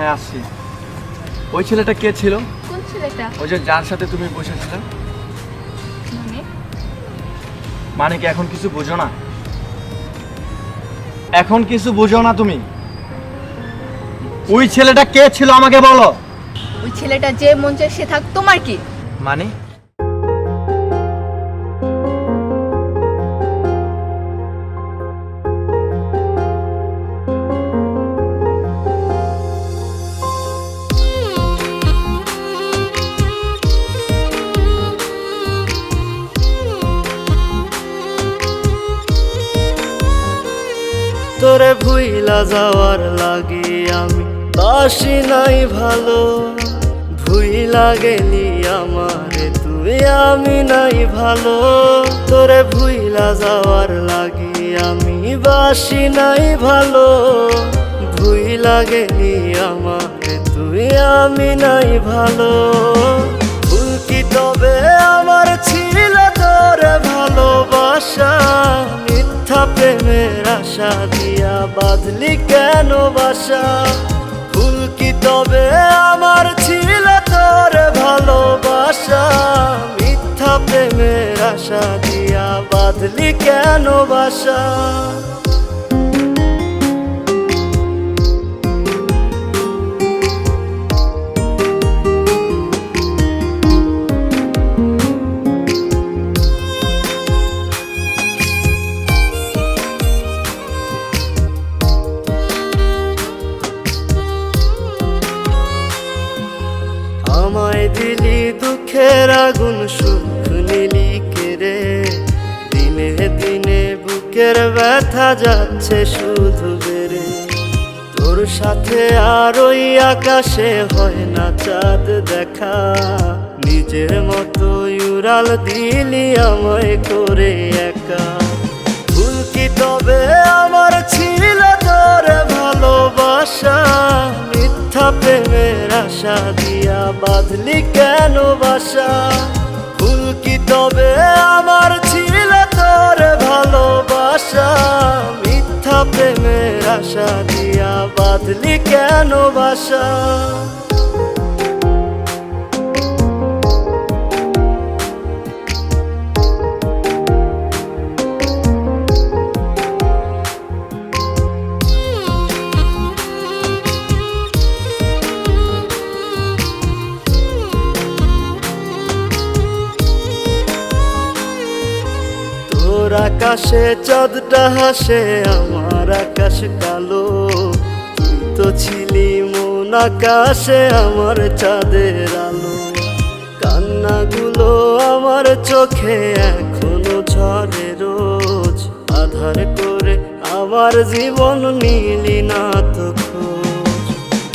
হ্যাঁ আসছি। ওই ছেলেটা কে ছিল? কোন ছেলেটা? ওই যে যার সাথে তুমি বসেছিলে। মানে মানে কি এখন কিছু বুঝো না? এখন কিছু বুঝো না তুমি? ওই ছেলেটা কে ছিল আমাকে বলো। ওই ছেলেটা যে মন চায় সে থাক, তোমার কি? মানে তোরে ভুইলা যাওয়ার লাগি আমি বাসি নাই ভালো, ভুইলা গেলি আমারে তুই আমি নাই ভালো। তোরে ভুইলা যাওয়ার লাগি আমি বাসি নাই ভালো, ভুইলা গেলি আমারে তুই আমি নাই ভালো। ভুল কি তবে আমার ছিল তোরে ভালোবাসা, মিথ্যা প্রেমের আশা দিয়া বাঁধলি কেন বাসা। ভুল কি তবে আমার ছিল তোরে ভালোবাসা, মিথ্যা প্রেমের আশা দিয়া বাঁধলি কেন বাসা। আমায় দিলি দুঃখের আগুন সুখ নিলি কেড়ে, দিনে দিনে বুকের ব্যথা যাচ্ছে শুধু বেড়ে। তোর সাথে আর ওই আকাশে হয় না চাঁদ দেখা, নিজের মতো উড়াল দিলি আমায় করে একা। ভুল কি তবে আমার ছিল তোরে ভালোবাসা, মিথ্যা প্রেমের আশা দিয়া বাঁধলি কেন বাসা। ভুল কি তবে আমার ছিল তোরে ভালোবাসা, মিথ্যা প্রেমের আশা দিয়া বাঁধলি কেন বাসা। তোর আকাশে চাঁদটা হাসে, আমার আকাশ কালো। তুই তো ছিলি মন আকাশে আমার চাঁদের আলো। কান্নাগুলো আমার চোখে এখনো ঝরে রোজ, আধার করে আমার জীবন নিলি না তো খোঁজ।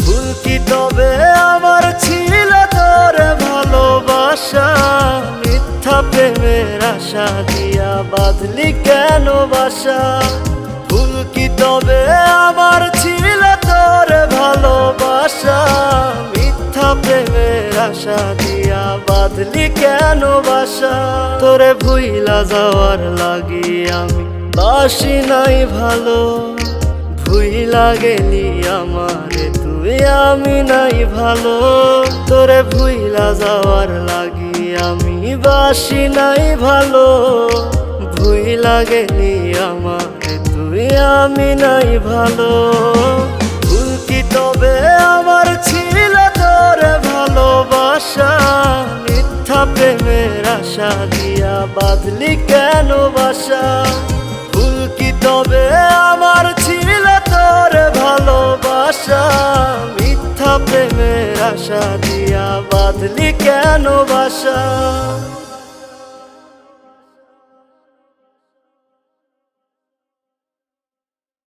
ভুল কি তবে আমার ছিল তোরে ভালোবাসা, মিথ্যা প্রেমের আশা দিয়া বাঁধলি কেন বাসা। ভুল কি তবে আমার ছিল তোরে ভালোবাসা, মিথ্যা প্রেমের আশা দিয়া বাঁধলি কেন বাসা। তোরে ভুইলা যাওয়ার লাগি আমি বাসি নাই ভালো, ভুইলা গেলি আমারে তুই আমি নাই ভালো। তোরে ভুইলা যাওয়ার লাগি আমি বাসি নাই ভালো, ভুইলা গেলি আমারে তুই আমি নাই ভালো। ভুল কি তবে আমার ছিল তোরে ভালোবাসা, মিথ্যা প্রেমের আশা দিয়া বাঁধলি কেন বাসা। ভুল কি তবে আমার ছিল তোরে ভালোবাসা, মিথ্যা প্রেমের আশা দিয়া বাঁধলি কেন বাসা।